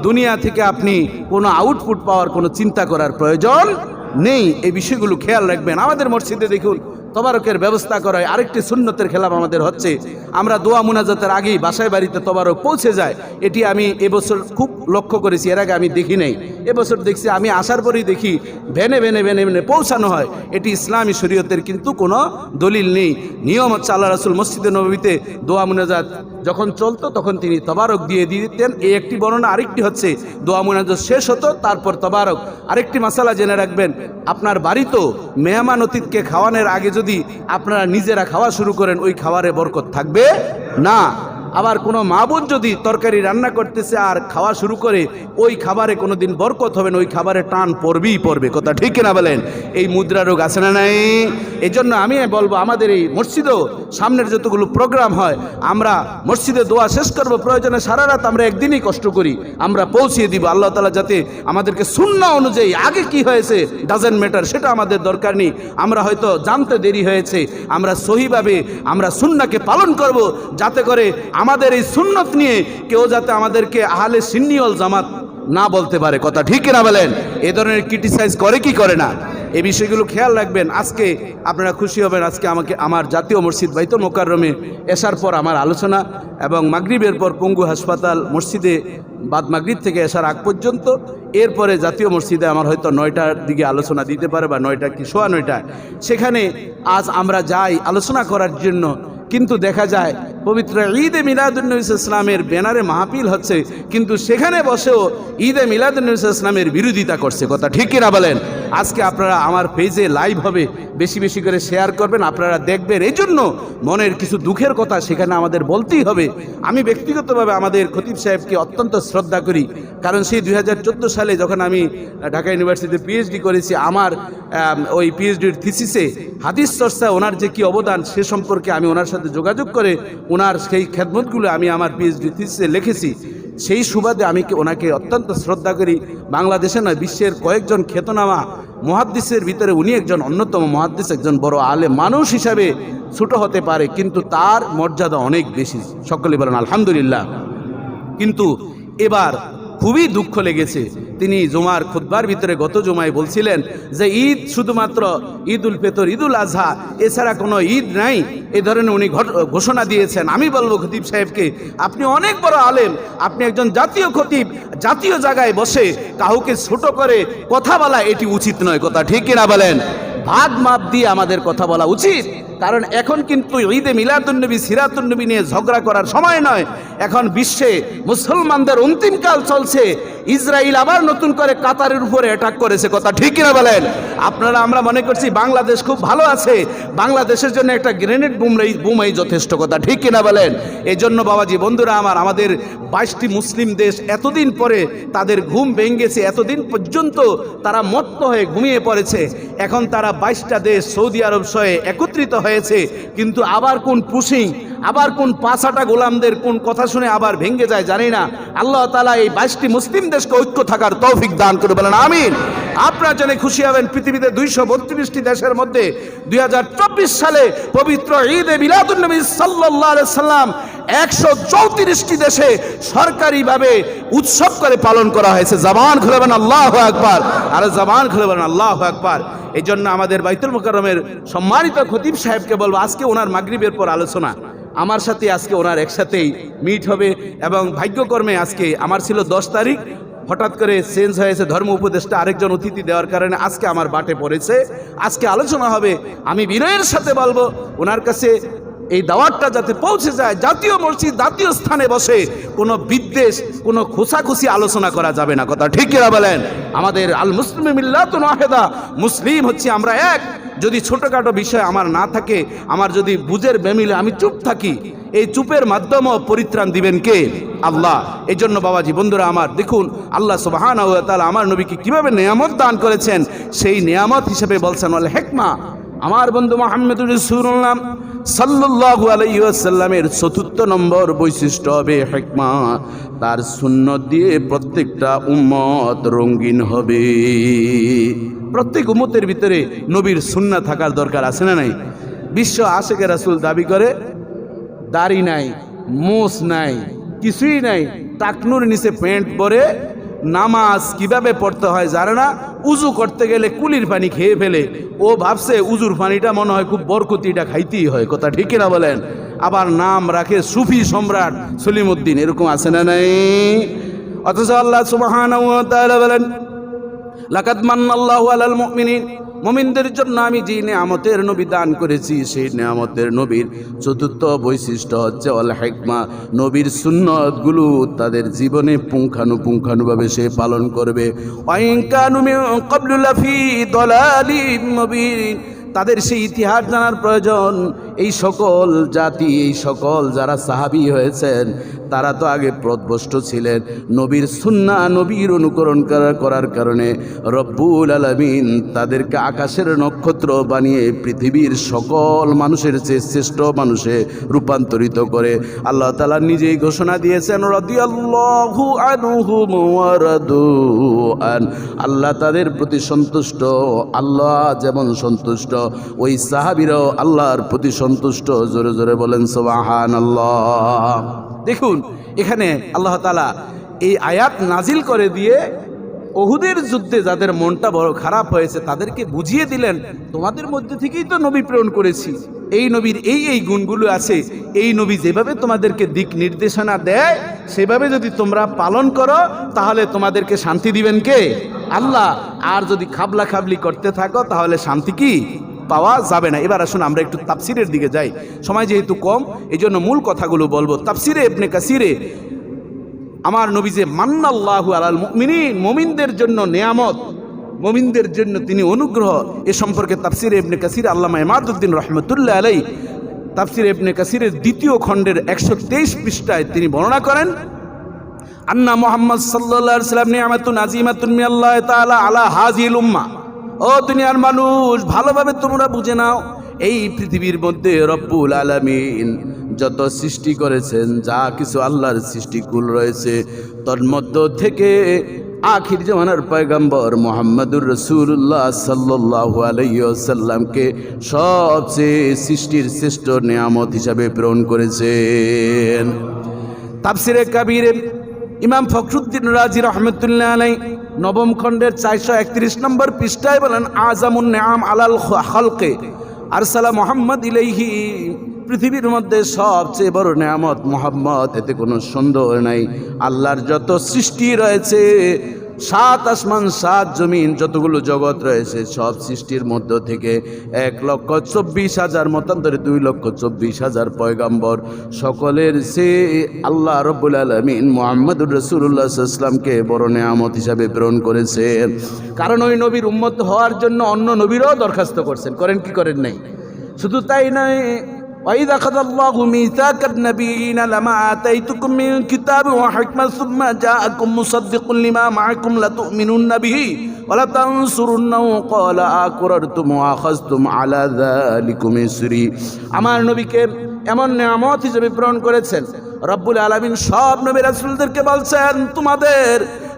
দুনিয়া থেকে আপনি কোনো আউটপুট পাওয়ার কোনো চিন্তা করার প্রয়োজন নেই। এই বিষয়গুলো খেয়াল রাখবেন। আমাদের মসজিদে দেখুন তবারকের ব্যবস্থা করা হয়। আরেকটি সুন্নতের খেলাফ আমাদের হচ্ছে, আমরা দোয়া মুনাজাতের আগেই বাসায় বাড়িতে তবারক পৌঁছে যায়। এটি আমি এবছর খুব লক্ষ্য করেছি, এর আগে আমি দেখি নাই, এবছর দেখছি। আমি আসার পরেই দেখি ভ্যানে ভ্যানে ভ্যানে ভ্যানে পৌঁছানো হয়। এটি ইসলামী শরীয়তের কিন্তু কোনো দলিল নেই। নিয়ম হচ্ছে আল্লাহ রাসূল মসজিদে নববীতে দোয়া মুনাজাত যখন চলতো তখন তিনি তবারক দিয়ে দিতেন, এই একটি বর্ণনা। আরেকটি হচ্ছে দোয়া মুনাজাত শেষ হতো তারপর তবারক। আরেকটি মাসালা জেনে রাখবেন, আপনার বাড়িতেও মেহমান অতিথিকে খাওয়ানোর আগে যদি আপনারা নিজেরা খাওয়া শুরু করেন, ওই খাবারে বরকত থাকবে না। আবার কোনো মা বোন যদি তরকারি রান্না করতেছে আর খাওয়া শুরু করে, ওই খাবারে কোনো দিন বরকত হবে না, ওই খাবারে টান পড়বেই পড়বে, কথা ঠিক কিনা বলেন? এই মুদ্রা রোগ আছে না নাই? এই জন্য আমি বলবো, আমাদের এই মসজিদেও সামনের যতগুলো প্রোগ্রাম হয়, আমরা মসজিদে দোয়া শেষ করবো, প্রয়োজনে সারা রাত আমরা একদিনই কষ্ট করি, আমরা পৌঁছিয়ে দিব। আল্লাহ তাআলা যাতে আমাদেরকে সুন্নাহ অনুযায়ী, আগে কি হয়েছে ডাজেন্ট ম্যাটার, সেটা আমাদের দরকার নেই। আমরা হয়তো জানতে দেরি হয়েছে, আমরা সহিভাবে আমরা সুন্নাহকে পালন করব, যাতে করে আমাদের এই সুন্নত নিয়ে কেউ যাতে আমাদেরকে আহলে সুন্নি ওয়াল জামাত না বলতে পারে, কথা ঠিক কিনা বলেন? এ ধরনের ক্রিটিসাইজ করে কি করে না? এই বিষয়গুলো খেয়াল রাখবেন। আজকে আপনারা খুশি হবেন, আজকে আমাকে আমার জাতীয় মসজিদ বাইতুল মোকাররমে এশার পর আমার আলোচনা, এবং মাগরিবের পর পঙ্গু হাসপাতাল মসজিদে বাদ মাগরিব থেকে এশার আগ পর্যন্ত, এরপরে জাতীয় মসজিদে আমার হয়তো 9টার দিকে আলোচনা দিতে পারে, বা 9টা কি 9:15। সেখানে আজ আমরা যাই আলোচনা করার জন্য, কিন্তু দেখা যায় পবিত্র ঈদে মিলাদুন্নবী ইসলামের ব্যানারে মাহফিল হচ্ছে, কিন্তু সেখানে বসেও ঈদে মিলাদুন্নবী ইসলামের বিরোধিতা করছে, কথা ঠিক কিনা বলেন? আজকে আপনারা আমার পেজে লাইভ হবে, বেশি বেশি করে শেয়ার করবেন, আপনারা দেখবেন। এই জন্য মনের কিছু দুঃখের কথা সেখানে আমাদের বলতেই হবে। আমি ব্যক্তিগতভাবে আমাদের খতিব সাহেবকে অত্যন্ত শ্রদ্ধা করি, কারণ সেই 2014 সালে যখন আমি ঢাকা ইউনিভার্সিটিতে পিএইচডি করেছি, আমার ওই পিএইচডির থিসিসে হাদিস চর্চা ওনার যে কি অবদান, সে সম্পর্কে আমি ওনার সাথে যোগাযোগ করে ওনার সেই খেদমতগুলো আমি আমার পিএইচডি থিসিসে লিখেছি। সেই সুবাদে আমি ওনাকে অত্যন্ত শ্রদ্ধা করি। বাংলাদেশে নয়, বিশ্বের কয়েকজন খ্যাতনামা মুহাদ্দিসের ভিতরে উনি একজন অন্যতম মুহাদ্দিস, একজন বড় আলেম। মানুষ হিসাবে ছোট হতে পারে, কিন্তু তার মর্যাদা অনেক বেশি, সকলে বলেন আলহামদুলিল্লাহ। কিন্তু এবার খুবই দুঃখ লেগেছে। তিনি জুমার খুতবার ভিতরে গত জুমায় বলছিলেন যে ঈদ শুধুমাত্র ঈদ উল ফিতর, ঈদ উল আজহা, এছাড়া কোনো ঈদ নাই, এ ধরনের উনি ঘোষণা দিয়েছেন। আমি বলবো খতিব সাহেবকে, আপনি অনেক বড় আলেম, আপনি একজন জাতীয় খতিব, জাতীয় জায়গায় বসে কাউকে ছোট করে কথা বলা এটি উচিত নয়। কথা ঠিক কিনা বলেন? ভাগ মাপ দিয়ে আমাদের কথা বলা উচিত। কারণ এখন কিন্তু ঈদে মিলাদুন্নবী, সিরাতুন্নবী নিয়ে ঝগড়া করার সময় নয়। এখন বিশ্বে মুসলমানদের অন্তিমকাল চলছে। ইসরায়েল আবার নতুন করে কাতারের উপরে অ্যাটাক করেছে। কথা ঠিক কিনা বলেন? আমরা মনে করছি বাংলাদেশ খুব ভালো আছে, বাংলাদেশের জন্য একটা গ্রেনেড বোমাই যথেষ্ট। কথা ঠিক কিনা বলেন? এই জন্য বাবাজি বন্ধুরা আমার, আমাদের 22টি মুসলিম দেশ এতদিন পরে তাদের ঘুম ভেঙেছে। এতদিন পর্যন্ত তারা মত্ত হয়ে ঘুমিয়ে পড়েছে। এখন তারা 22টা দেশ সৌদি আরব সহ একত্রিত হয়েছে। কিন্তু আবার কোন পুশিং, আবার কোন পাঁচাটা গোলামদের কোন কথা শুনে আবার ভেঙে যায় জানি না। আল্লাহ তাআলা এই 22টি মুসলিম দেশকে ঐক্য থাকার তৌফিক দান করে বলেন আমিন। আপনারা জেনে খুশি হবেন, পৃথিবীতে 232টি দেশের মধ্যে 2024 সালে পবিত্র ঈদে মিলাদুন্নবী সাল্লাল্লাহু আলাইহি সাল্লাম 134টি দেশে সরকারিভাবে উৎসব করে পালন করা হয়েছে। জবান খুলে বলেন আল্লাহু আকবার, আর জবান খুলে বলেন আল্লাহু আকবার। এই জন্য আমাদের বাইতুল মুকাররমের সম্মানিত খতিব সাহেবকে বলবো, আজকে ওনার মাগরিবের পর আলোচনা আমার সাথে আজকে ওনার একসাথেই মিট হবে। এবং ভাগ্যকর্মে আজকে আমার ছিল 10 তারিখ, হঠাৎ করে চেঞ্জ হয়েছে, ধর্ম উপদেষ্টা আরেকজন অতিথি দেওয়ার কারণে আজকে আমার বাটে পড়েছে। আজকে আলোচনা হবে। আমি বিনয়ের সাথে বলবো ওনার কাছে এই দাওয়াতটা যাতে পৌঁছে যায়। জাতীয় মসজিদ, জাতীয় স্থানে বসে কোনো বিদ্বেষ, কোনো খোসাখুসি আলোচনা করা যাবে না। কথা ঠিক কিনা বলেন? আমাদের আল মুসলিম মিল্লাতুন ওয়াহিদা, মুসলিম হচ্ছে আমরা এক। যদি ছোটোখাটো বিষয় আমার না থাকে, আমার যদি বুঝের বেমিলে আমি চুপ থাকি, এই চুপের মাধ্যমেও পরিত্রাণ দিবেন কে? আল্লাহ। এই জন্য বাবাজি বন্ধুরা আমার, দেখুন আল্লাহ সুবহানাহু ওয়া তাআলা আমার নবীকে কিভাবে নিয়ামত দান করেছেন। সেই নিয়ামত হিসেবে বলছেন ওয়াল হিকমা। আমার বন্ধু মুহাম্মদুর রাসূলুল্লাহ সাল্লাল্লাহু আলাইহি ওয়াসাল্লামের 4th নম্বর বৈশিষ্ট্য হবে হিকমা। তার সুন্নত দিয়ে প্রত্যেকটা উম্মত রঙিন হবে। প্রত্যেক উম্মতের ভিতরে নবীর সুন্নাহ থাকার দরকার আছে না নাই? বিশ্ব আশিকে রাসূল দাবি করে দাড়ি নাই, মোছ নাই, কিছুই নাই, টাকনুর নিচে প্যান্ট পরে নামাজ কিভাবে পড়তে হয় জানে না, উজু করতে গেলে কুলির পানি খেয়ে ফেলে। ও ভাবছে উজুর পানিটা মনে হয় খুব বরকতিটা খাইতেই হয়। কথা ঠিক কিনা বলেন? আবার নাম রাখে সুফি সম্রাট সলিমউদ্দিন, এরকম আছে না নাই? অথচ আল্লাহ সুবহানাহু ওয়া তাআলা বলেন লাকাদ মান্নাল্লাহু আলাল মুমিনিন, মুমিনদের জন্য আমি যে নিয়ামতের নবী দান করেছি, সেই নিয়ামতের নবীর 4th বৈশিষ্ট্য হচ্ছে আল হিকমা। নবীর সুন্নতগুলো তাদের জীবনে পুঙ্খানুপুঙ্খানুভাবে সে পালন করবে। ওয়াইন কানু মিন ক্বাবলু লাফি দালালিম মুবিন, তাদের সেই ইতিহাস জানার প্রয়োজন। এই সকল জাতি, এই সকল যারা সাহাবী হয়েছেন, তারা তো আগে পথভ্রষ্ট ছিলেন। নবীর সুন্নাহ, নবীর অনুকরণ করার কারণে রব্বুল আলামিন তাদেরকে আকাশের নক্ষত্র বানিয়ে পৃথিবীর সকল মানুষের চেয়ে শ্রেষ্ঠ মানুষে রূপান্তরিত করে। আল্লাহ তাআলা নিজেই ঘোষণা দিয়েছেন রাদিয়াল্লাহু আনহুম ওয়া রাদু আন, আল্লাহ তাদের প্রতি সন্তুষ্ট। আল্লাহ যেমন সন্তুষ্ট, ওই সাহাবীরাও আল্লাহর প্রতি সন্তুষ্ট। জোরে জোরে বলেন সুবহানাল্লাহ। দেখুন এখানে আল্লাহ তাআলা এই আয়াত নাজিল করে দিয়ে উহুদের যুদ্ধে যাদের মনটা বড় খারাপ হয়েছে তাদেরকে বুঝিয়ে দিলেন, তোমাদের মধ্যে থেকেই তো নবী প্রেরণ করেছি, এই নবীর এই গুণগুলো আছে। এই নবী যেভাবে তোমাদেরকে দিক নির্দেশনা দেয়, সেভাবে যদি তোমরা পালন করো তাহলে তোমাদেরকে শান্তি দিবেন কে? আল্লাহ। আর যদি খাবলা খাবলি করতে থাকো তাহলে শান্তি কি পাওয়া যাবে না। এবার আসুন আমরা একটু তাফসিরের দিকে যাই, সময় যেহেতু কম এই জন্য মূল কথাগুলো বলবো। তাফসিরে ইবনে কাসিরে আমার নবী যে মান্নাল্লাহু আলাল মুমিনিন, মুমিনদের জন্য নিয়ামত, মুমিনদের জন্য তিনি অনুগ্রহ, এ সম্পর্কে তাফসিরে ইবনে কাসির আল্লামা ইমাদউদ্দিন রাহমাতুল্লাহ আলাইহি তাফসিরে ইবনে কাসিরের 2য় খণ্ডের 123 পৃষ্ঠায় তিনি বর্ণনা করেন, আন্না মুহাম্মদ সাল্লাল্লাহু আলাইহি ওয়াসাল্লাম নিয়ামাতুন আযীমাতুন মিনাল্লাহি তাআলা আলা হাযিহিল উম্মাহ। ও দুনিয়ার মানুষ, ভালোভাবে তোমরা বুঝে নাও, এই পৃথিবীর মধ্যে রব্বুল আলামিন যত সৃষ্টি করেছেন, যা কিছু আল্লাহর সৃষ্টিকুল রয়েছে, তন্মধ্য থেকে আখির জামানার পয়গম্বর মুহাম্মদুর রাসূলুল্লাহ সাল্লাল্লাহু আলাইহি ওয়াসাল্লামকে সবচেয়ে সৃষ্টির শ্রেষ্ঠ নিয়ামত হিসাবে প্রেরণ করেছেন। তাফসিরে কাবীরে ইমাম ফখরুদ্দিন রাজি রহমতুল্লাহ আলাই নবম খণ্ডের 431 নম্বর পৃষ্ঠায় বলেন, আজামুন নিআম আলাল খালকে আরসালা মুহাম্মদ ইলাইহি, পৃথিবীর মধ্যে সবচেয়ে বড় নেয়ামত মুহাম্মদ, এতে কোনো সন্দেহ নাই। আল্লাহর যত সৃষ্টি রয়েছে, 7 আসমান 7 জমিন, যতগুলো জগৎ রয়েছে, সব সৃষ্টির মধ্য থেকে 1,24,000 মতান্তরে 2,24,000 পয়গাম্বর, সকলের সে আল্লাহ রব্বুল আলামিন মুহাম্মদুর রাসূলুল্লাহ সাল্লাল্লাহু আলাইহি ওয়াসাল্লামকে বড় নেয়ামত হিসাবে প্রেরণ করেছেন। কারণ ওই নবীর উম্মত হওয়ার জন্য অন্য নবীরাও দরখাস্ত করছেন, করেন কি করেন নাই? শুধু তাই নয়, وَإِذْ أَخَذَ اللَّهُ مِيثَاقَ النَّبِيِّينَ لَمَا آتَيْتُكُم مِّن كِتَابٍ وَحِكْمَةٍ ثُمَّ جَاءَكُم مُّصَدِّقٌ لِّمَا مَعَكُمْ لَتُؤْمِنُنَّ بِهِ وَلَتَنصُرُنَّهُ قَالَ أَقْرَرْتُمْ وَأَخَذْتُمْ عَلَى ذَلِكُمْ إِصْرِي। আমার নবীকে এমন নিয়ামত হিসেবে প্রেরণ করেছেন, রব্বুল আলামিন সব নবী রাসূলদেরকে বলছেন, তোমাদের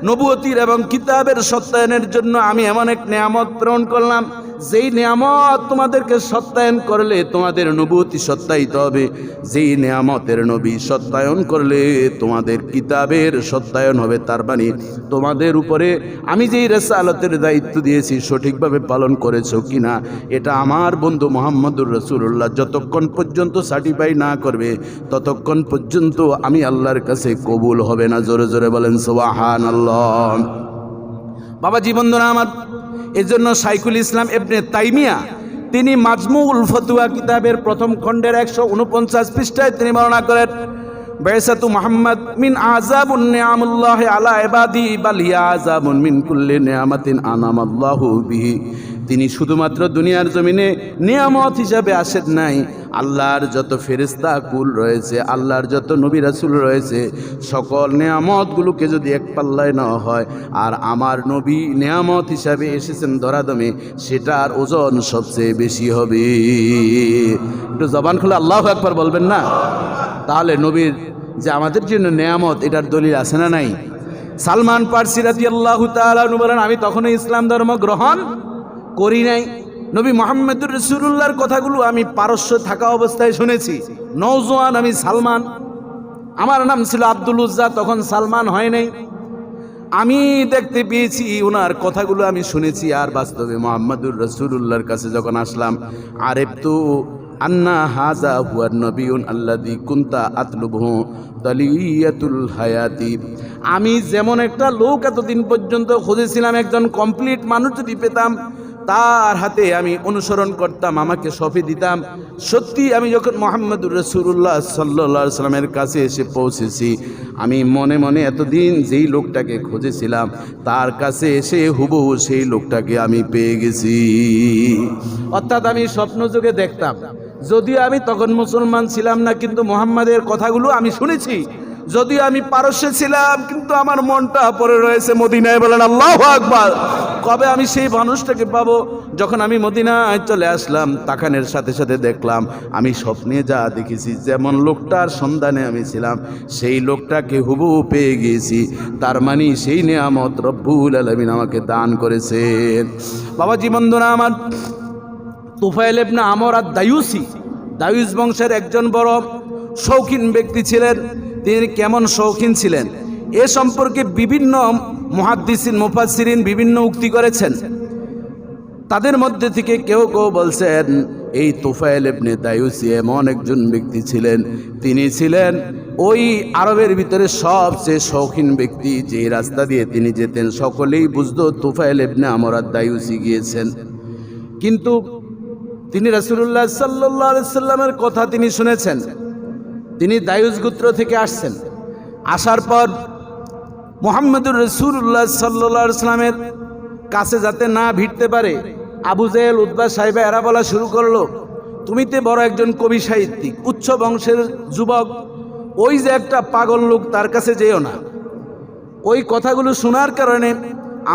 নবুয়তির এবং কিতাবের সত্যায়নের জন্য আমি এমন এক নিয়ামত প্রেরণ করলাম, যেই নিয়ামত তোমাদেরকে সত্যায়ন করলে তোমাদের নবুয়তি সত্যায়িত হবে, যেই নিয়ামতের নবী সত্যায়ন করলে তোমাদের কিতাবের সত্যায়ন হবে। তার মানে তোমাদের উপরে আমি যেই রিসালাতের দায়িত্ব দিয়েছি সঠিকভাবে পালন করেছো কিনা, এটা আমার বন্ধু মুহাম্মদুর রাসূলুল্লাহ যতক্ষণ পর্যন্ত সার্টিফাই না করবে ততক্ষণ পর্যন্ত আমি আল্লাহর কাছে কবুল হবে না। জোরে জোরে বলেন সুবহানাল্লাহ। বাবাজি বন্ধুরা আমার, এজন্য শাইখুল ইসলাম ইবনে তাইমিয়া তিনি মাজমুউল ফতোয়া কিতাবের প্রথম খণ্ডের 149 পৃষ্ঠায় তিনি বর্ণনা করেন, বাইসাতু মুহাম্মদ মিন আযাবুন নিআমুল্লাহি আলা ইবাদি বাল হিয়া আযাবুন মিন কুল্লি নিআমাতিন আনামাল্লাহু বিহি। তিনি শুধুমাত্র দুনিয়ার জমিনে নিয়ামত হিসাবে আসেন নাই, আল্লাহর যত ফেরেশতা কুল রয়েছে, আল্লাহর যত নবী রাসূল রয়েছে, সকল নিয়ামতগুলোকে যদি এক পাল্লায় নেওয়া হয় আর আমার নবী নিয়ামত হিসাবে এসেছেন ধরাদমে, সেটার ওজন সবচেয়ে বেশি হবে। একটু জবান খুলে আল্লাহু আকবার বলবেন না? তাহলে নবীর যে আমাদের জন্য নিয়ামত, এটার দলিল আছে না নাই? সালমান ফারসি রাদিয়াল্লাহু তাআলা আনহু বলেন, আমি তখনই ইসলাম ধর্ম গ্রহণ করি নাই, নবী মুহাম্মদুর রাসূলুল্লাহর কথাগুলো আমি পারস্য থাকা অবস্থায় শুনেছি। নওজোয়ান আমি সালমান, আমার নাম ছিল আব্দুল উজ্জা, তখন সালমান হয় নাই। আমি দেখতে পেয়েছি ওনার কথাগুলো আমি শুনেছি, আর বাস্তবে মুহাম্মদুর রাসূলুল্লাহর কাছে যখন আসলাম, আরেফতু আন্না হাযা হুয়ান নবিয়ুন আল্লাযী কুনতা আতলুবহু তালিয়াতুল হায়াতি। আমি যেমন একটা লোক এতদিন পর্যন্ত খুঁজেছিলাম, একজন কমপ্লিট মানুষ যদি পেতাম তার হাতে আমি অনুসরণ করতাম, আমাকে সঁপে দিতাম। সত্যি আমি যখন মুহাম্মদুর রাসূলুল্লাহ সাল্লাল্লাহু আলাইহি সাল্লামের কাছে এসে পৌঁছেছি, আমি মনে মনে এতদিন যেই লোকটাকে খুঁজেছিলাম তার কাছে এসে হুবহু সেই লোকটাকে আমি পেয়ে গেছি। অর্থাৎ আমি স্বপ্ন যুগে দেখতাম, যদিও আমি তখন মুসলমান ছিলাম না, কিন্তু মুহাম্মাদের কথাগুলো আমি শুনেছি। যদিও আমি পারস্যে ছিলাম, কিন্তু আমার মনটা পড়ে রয়েছে মদিনায়। বলেন আল্লাহু আকবার। কবে আমি সেই মানুষটাকে পাবো? যখন আমি মদিনায় চলে আসলাম, তাকানের সাথে সাথে দেখলাম আমি স্বপ্নে যা দেখেছি, যেমন লোকটার সন্ধানে আমি ছিলাম, সেই লোকটাকে হুবহু পেয়ে গিয়েছি। তার মানে সেই নিয়ামত রব্বুল আলামিন আমাকে দান করেছেন। বাবাজি বন্ধুরা আমার, তুফাইল ইবনে আমর আদ-দায়ুসি, দায়ুস বংশের একজন বড় শৌখিন ব্যক্তি ছিলেন। তিনি কেমন শৌখিন ছিলেন এ সম্পর্কে বিভিন্ন মুহাদ্দিসিন মুফাসসিরিন বিভিন্ন উক্তি করেছেন। তাদের মধ্যে থেকে কেউ কেউ বলছেন, এই তুফাইল ইবনে দায়ুসি এমন একজন ব্যক্তি ছিলেন, তিনি ছিলেন ওই আরবের ভিতরে সবচেয়ে শৌখিন ব্যক্তি। যে রাস্তা দিয়ে তিনি যেতেন সকলেই বুঝতো তুফাইল ইবনে আমর আদ-দায়ুসি গিয়েছেন। কিন্তু তিনি রাসূলুল্লাহ সাল্লাল্লাহু আলাইহি সাল্লামের কথা তিনি শুনেছেন। তিনি দায়ুস গোত্র থেকে আসছেন। আসার পর মুহাম্মদুর রাসূলুল্লাহ সাল্লাল্লাহু আলাইহি সাল্লামের কাছে যাতে না ভিড়তে পারে, আবু জেহেল, উতবা, সাইবা এরা বলা শুরু করলো, তুমি তো বড় একজন কবি সাহিত্যিক, উচ্চ বংশের যুবক, ওই যে একটা পাগল লোক তার কাছে যেও না। ওই কথাগুলো শোনার কারণে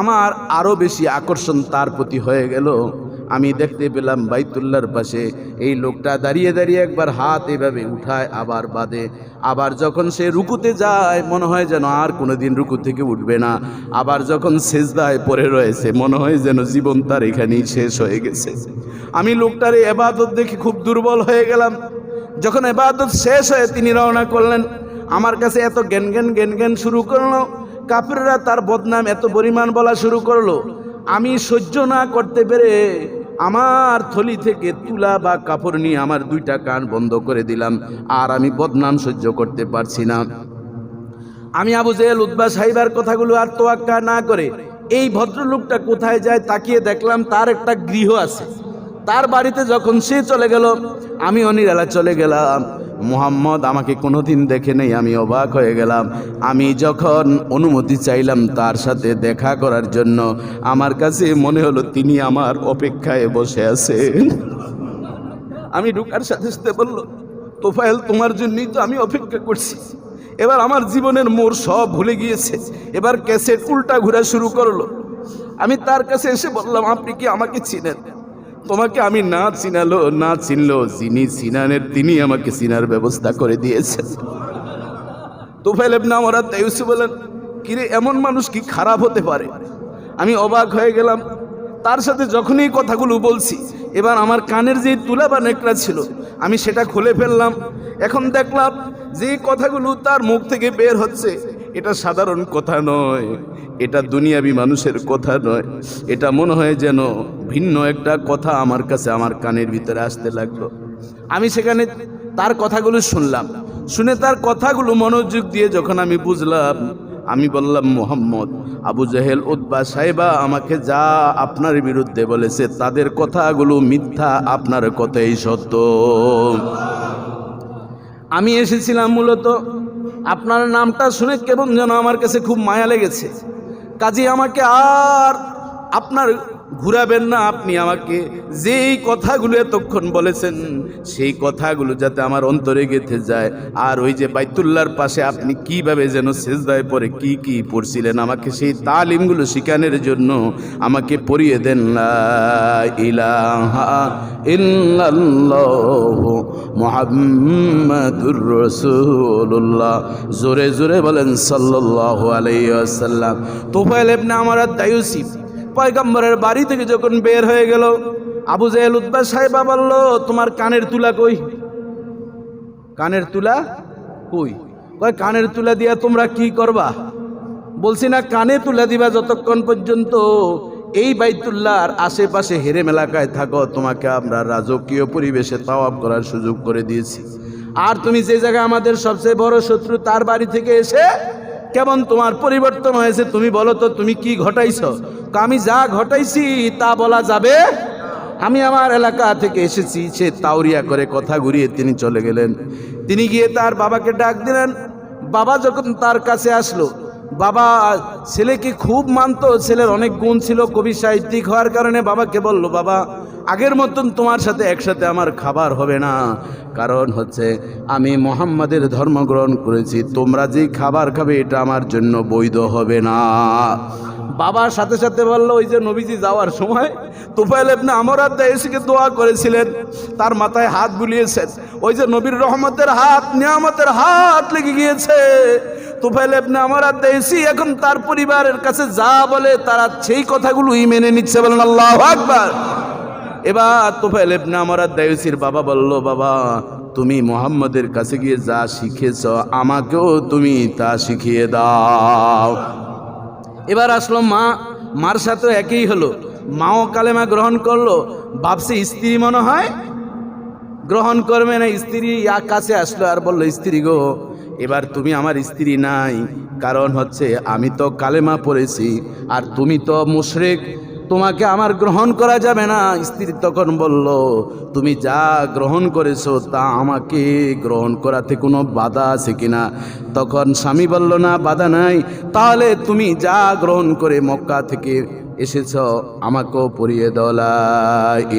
আমার আরও বেশি আকর্ষণ তার প্রতি হয়ে গেল। আমি দেখতে পেলাম বাইতুল্লাহর পাশে এই লোকটা দাঁড়িয়ে দাঁড়িয়ে একবার হাত এভাবে উঠায়, আবার বাঁধে, আবার যখন সে রুকুতে যায় মনে হয় যেন আর কোনোদিন রুকু থেকে উঠবে না, আবার যখন সেজদায় পড়ে রয়েছে মনে হয় যেন জীবন তার এখানেই শেষ হয়ে গেছে। আমি লোকটার ইবাদত দেখে খুব দুর্বল হয়ে গেলাম। যখন ইবাদত শেষ হয়ে তিনি রওনা করলেন, আমার কাছে এত জ্ঞান শুরু করলো, কাফিররা তার বদনাম এত পরিমাণ বলা শুরু করলো। আমি সহ্য না করতে পেরে আমার থলি থেকে তুলা বা কাপড় নিয়ে আমার দুইটা কান বন্ধ করে দিলাম, আর আমি বদনাম সহ্য করতে পারছি না। আমি আবু জেহেল উতবা সাইবার কথাগুলো আর তোয়াক্কা না করে এই ভদ্রলোকটা কোথায় যায় তাকিয়ে দেখলাম তার একটা গৃহ আছে। তার বাড়িতে যখন সে চলে গেল, আমি অনিরালা চলে গেলাম। মুহাম্মদ আমাকে কোনোদিন দেখে নেই, আমি অবাক হয়ে গেলাম। আমি যখন অনুমতি চাইলাম তার সাথে দেখা করার জন্য, আমার কাছে মনে হলো তিনি আমার অপেক্ষায় বসে আছেন। আমি ঢুকার সাথে সাথে বলল, তোফায়েল তোমার জন্যই তো আমি অপেক্ষা করছি। এবার আমার জীবনের মোড় সব ভুলে গিয়েছে, এবার ক্যাসেট উল্টা ঘোরা শুরু করলো। আমি তার কাছে এসে বললাম, আপনি কি আমাকে চিনেন? তোমাকে আমি না চিনলো যিনি চিনানের তিনি আমাকে চিনার ব্যবস্থা করে দিয়েছেন। তোফায়েল ইবনে আমর আত-তাইউসি বলেন, কিরে এমন মানুষ কি খারাপ হতে পারে? আমি অবাক হয়ে গেলাম। তার সাথে যখনই কথাগুলো বলছি, এবার আমার কানের যে তুলা বা নেকড়া ছিল আমি সেটা খুলে ফেললাম। এখন দেখলাম যে কথাগুলো তার মুখ থেকে বের হচ্ছে এটা সাধারণ কথা নয়, এটা দুনিয়াবি মানুষের কথা নয়, এটা মনে হয় যেন ভিন্ন একটা কথা আমার কাছে আমার কানের ভিতরে আসতে লাগলো। আমি সেখানে তার কথাগুলো শুনলাম, শুনে তার কথাগুলো মনোযোগ দিয়ে যখন আমি বুঝলাম, আমি বললাম, মুহাম্মদ, আবু জেহেল উতবা সাইবা আমাকে যা আপনার বিরুদ্ধে বলেছে তাদের কথাগুলো মিথ্যা, আপনার কথাই সত্য। আমি এসেছিলাম মূলত আপনার নামটা শুনে কেমন যেন আমার কাছে খুব মায়া লেগেছে। কাজে আমাকে আর আপনার ঘুরাবেন না, আপনি আমাকে যেই কথাগুলো এতক্ষণ বলেছেন সেই কথাগুলো যাতে আমার অন্তরে গেঁথে যায়। আর ওই যে বাইতুল্লাহর পাশে আপনি কিভাবে যেন সেজদায় পড়ে কি পড়ছিলেন, আমাকে সেই তালিমগুলো শিখানোর জন্য আমাকে পড়িয়ে দেন। লা ইলাহা ইল্লাল্লাহু মুহাম্মাদুর রাসূলুল্লাহ। জোরে জোরে বলেন সাল্লাল্লাহু আলাইহি ওয়াসাল্লাম। তোফায়েল ইবনে আমর আত-তাইউসি পয়গম্বরের বাড়ি থেকে যখন বের হয়ে গেল, আবু জেহেল উতবা সাহেবা বলল, তোমার কানের তুলা কই? কানের তুলা কই? কয় কানের তুলা দিয়া তোমরা কি করবা? বলছি না কানে তুলা দিবা যতক্ষণ পর্যন্ত এই বাইতুল্লাহর আশেপাশে হেরেম এলাকায় থাকো, তোমাকে আমরা রাজকীয় পরিবেশে তাওয়াফ করার সুযোগ করে দিয়েছি। আর তুমি যে জায়গায় আমাদের সবচেয়ে বড় শত্রু তার বাড়ি থেকে এসে কেমন তোমার পরিবর্তন হয়েছে তুমি বলো তো, তুমি কি ঘটাইছো? আমি যা ঘটাইছি তা বলা যাবে? আমি আমার এলাকা থেকে এসেছি। সে তাওরিয়া করে কথা ঘুরিয়ে তিনি চলে গেলেন। তিনি গিয়ে তার বাবাকে ডাক দিলেন। বাবা যখন তার কাছে আসলো, বাবা ছেলেকে খুব মানতো, ছেলের অনেক গুণ ছিল, কবি সাহিত্যিক হওয়ার কারণে বাবাকে বলল, বাবা আগের মতন তোমার সাথে একসাথে আমার খাবার হবে না, কারণ হচ্ছে আমি মুহাম্মাদের ধর্ম গ্রহণ করেছি, তোমরা যে খাবার খাবে এটা আমার জন্য বৈধ হবে না। বাবার সাথে সাথে বলল, ওই যে নবীজি যাওয়ার সময় তোফায়েল ইবনে আমর আত-তাইউসিকে দোয়া করেছিলেন, তার মাথায় হাত বুলিয়েছেন, ওই যে নবীর রহমতের হাত, নিয়ামতের হাত লেগে গিয়েছে। তোফায়েল ইবনে আমর আত-তাইউসি এখন তার পরিবারের কাছে যা বলে তারা সেই কথাগুলোই মেনে নিচ্ছে। বলেন আল্লাহু আকবার। এবার তোফায়েল ইবনে আমর আত-তাইউসির বাবা বলল, বাবা তুমি মুহাম্মাদের কাছে গিয়ে যা শিখেছ আমাকেও তুমি তা শিখিয়ে দাও। এবার আসলো মা, মার সাথে একই হলো, মাও কালেমা গ্রহণ করলো। ভাবছে স্ত্রী মনে হয় গ্রহণ করবে না, স্ত্রী কাছে আসলো আর বললো, স্ত্রী গো এবার তুমি আমার স্ত্রী নাই, কারণ হচ্ছে আমি তো কালেমা পড়েছি আর তুমি তো মুশরিক, তোমাকে আমার গ্রহণ করা যাবে না। স্ত্রী তখন বলল, তুমি যা গ্রহণ করেছো তা আমাকে গ্রহণ করাতে কোনো বাধা আছে কিনা? তখন স্বামী বলল, না বাধা নাই, তাহলে তুমি যা গ্রহণ করে মক্কা থেকে এসেছ আমাকেও পড়িয়ে দাও, লা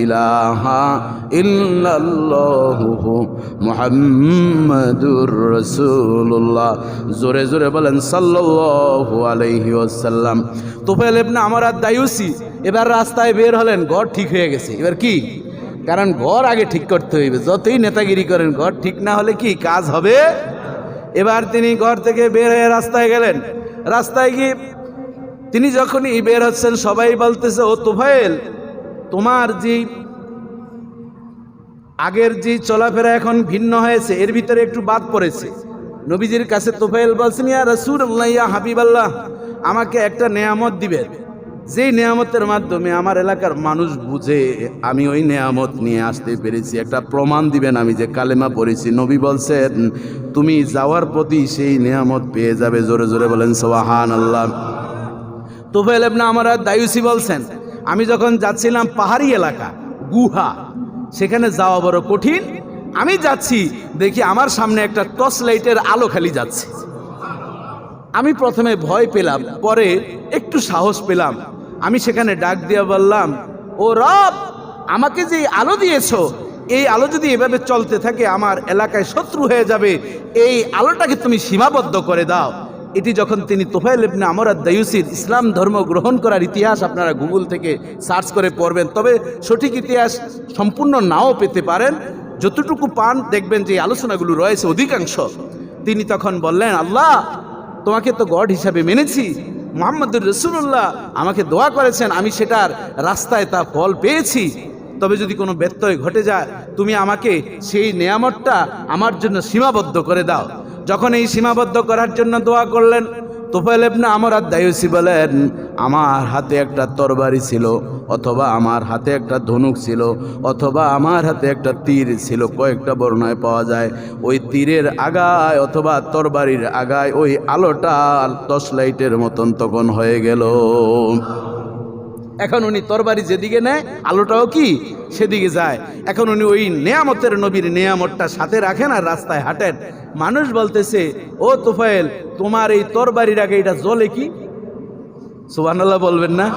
ইলাহা ইল্লাল্লাহু মুহাম্মাদুর রাসূলুল্লাহ। জোরে জোরে বলেন সাল্লাল্লাহু আলাইহি ওয়াসাল্লাম। তোফায়েল ইবনে আমর আত-তাইউসি এবার রাস্তায় বের হলেন, ঘর ঠিক হয়ে গেছে। এবার কি, কারণ ঘর আগে ঠিক করতে হইবে, যতই নেতাগিরি করেন ঘর ঠিক না হলে কি কাজ হবে? এবার তিনি ঘর থেকে বের হয়ে রাস্তায় গেলেন। রাস্তায় গিয়ে তিনি যখনই বের হচ্ছেন সবাই বলতেছে, ও তোফায়েল তোমার যে আগের যে চলাফেরা এখন ভিন্ন হয়েছে, এর ভিতরে একটু বাদ পড়েছে। নবীজির কাছে তুফাইল বলছেন, ইয়া রাসূলুল্লাহ, ইয়া হাবিবাল্লাহ, আমাকে একটা নেয়ামত দিবেন, যেই নেয়ামতের মাধ্যমে আমার এলাকার মানুষ বুঝে আমি ওই নেয়ামত নিয়ে আসতে পেরেছি, একটা প্রমাণ দিবেন আমি যে কালেমা পড়েছি। নবী বলছেন, তুমি যাওয়ার প্রতি সেই নেয়ামত পেয়ে যাবে। জোরে জোরে বলেন সুবহানাল্লাহ। তুফাইল ইবনে আমর আদ-দায়ুসি বলছেন, আমি যখন যাচ্ছিলাম পাহাড়ি এলাকা, গুহা, সেখানে যাওয়া বড় কঠিন। আমি যাচ্ছি, দেখি আমার সামনে একটা টর্চ লাইটের আলো খালি যাচ্ছে। আমি প্রথমে ভয় পেলাম, পরে একটু সাহস পেলাম। আমি সেখানে ডাক দিয়ে বললাম, ও রব, আমাকে যে আলো দিয়েছো, এই আলো যদি এভাবে চলতে থাকে আমার এলাকায় শত্রু হয়ে যাবে, এই আলোটাকে তুমি সীমাবদ্ধ করে দাও। এটি যখন তিনি তুফাইল ইবনে আমর আদ-দায়ুসির ইসলাম ধর্ম গ্রহণ করার ইতিহাস আপনারা গুগল থেকে সার্চ করে পড়বেন, তবে সঠিক ইতিহাস সম্পূর্ণ নাও পেতে পারেন, যতটুকু পান দেখবেন যে আলোচনাগুলো রয়েছে অধিকাংশ। তিনি তখন বললেন, আল্লাহ, তোমাকে তো গড হিসাবে মেনেছি, মুহাম্মদুর রাসূলুল্লাহ আমাকে দোয়া করেছেন, আমি সেটার রাস্তায় তা ফল পেয়েছি। তবে যদি কোনো ব্যত্যয় ঘটে যায়, তুমি আমাকে সেই নেয়ামতটা আমার জন্য সীমাবদ্ধ করে দাও। যখন এই সীমাবদ্ধ করার জন্য দোয়া করলেন, তুফাইল ইবনে আমর আদ-দায়ুসি বলেন, আমার হাতে একটা তরবারি ছিল, অথবা আমার হাতে একটা ধনুক ছিল, অথবা আমার হাতে একটা তীর ছিল, কয়েকটা বর্ণনায় পাওয়া যায়। ওই তীরের আগায় অথবা তরবারির আগায় ওই আলোটা টর্চ লাইটের মতন তখন হয়ে গেল। এখন উনি তরবারি যেদিকে নেয় আলোটাও কি সেদিকে যায়। এখন উনি ওই নেয়ামতের নবীর নেয়ামতটা সাথে রাখেন আর রাস্তায় হাঁটেন। মানুষ বলতেছে, ও তুফাইল, তোমার এই তরবারির আগে এটা জ্বলে কি? সুবহানাল্লাহ বলবেন না?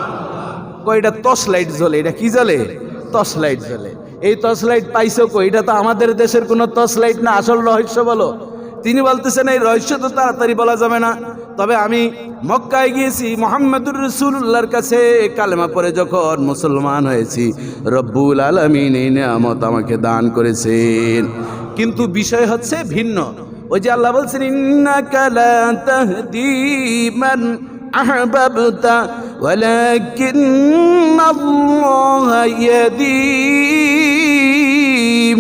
কয়টা টর্চ লাইট জ্বলে। এটা কি জ্বলে? টর্চ লাইট জ্বলে। এই টর্চ লাইট পাইছো কই? এটা তো আমাদের দেশের কোনো টর্চ লাইট না, আসল রহস্য বলো। তিনি বলতেছেন, এই রহস্য তো তাড়াতাড়ি বলা যাবে না, তবে আমি মক্কায় গিয়েছি, মুহাম্মদুর রাসূলুল্লাহর কাছে কালেমা পড়ে যখন মুসলমান হয়েছি, রব্বুল আলামিন এই নিয়ামত আমাকে দান করেছেন। কিন্তু বিষয় হচ্ছে ভিন্ন। ওই যে আল্লাহ বলছেন, ইন্নাকা লা তাহদি মান আহবাবতা ওয়ালাকিন্নাল্লাহা ইয়াহদি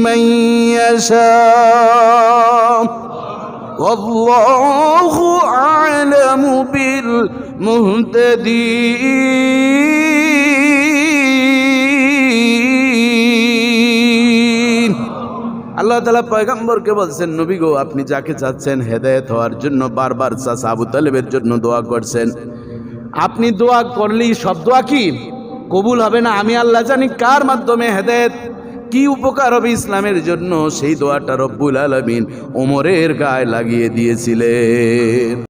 মান ইয়াশা ওয়াল্লাহু আ'লামু বিল মুহতাদিন। আল্লাহ তাআলা পয়গম্বরকে বলছেন, নবী গো, আপনি যাকে চাচ্ছেন হেদায়েত হওয়ার জন্য বারবার চাচা আবু তালেবের জন্য দোয়া করছেন। আপনি দোয়া করলেই সব দোয়া কি কবুল হবে না? আমি আল্লাহ জানি কার মাধ্যমে হেদায়েত, কি উপকার হবে ইসলামের জন্য, সেই দোয়াটা রব্বুল আলামিন ওমরের গায়ে লাগিয়ে দিয়েছিলেন।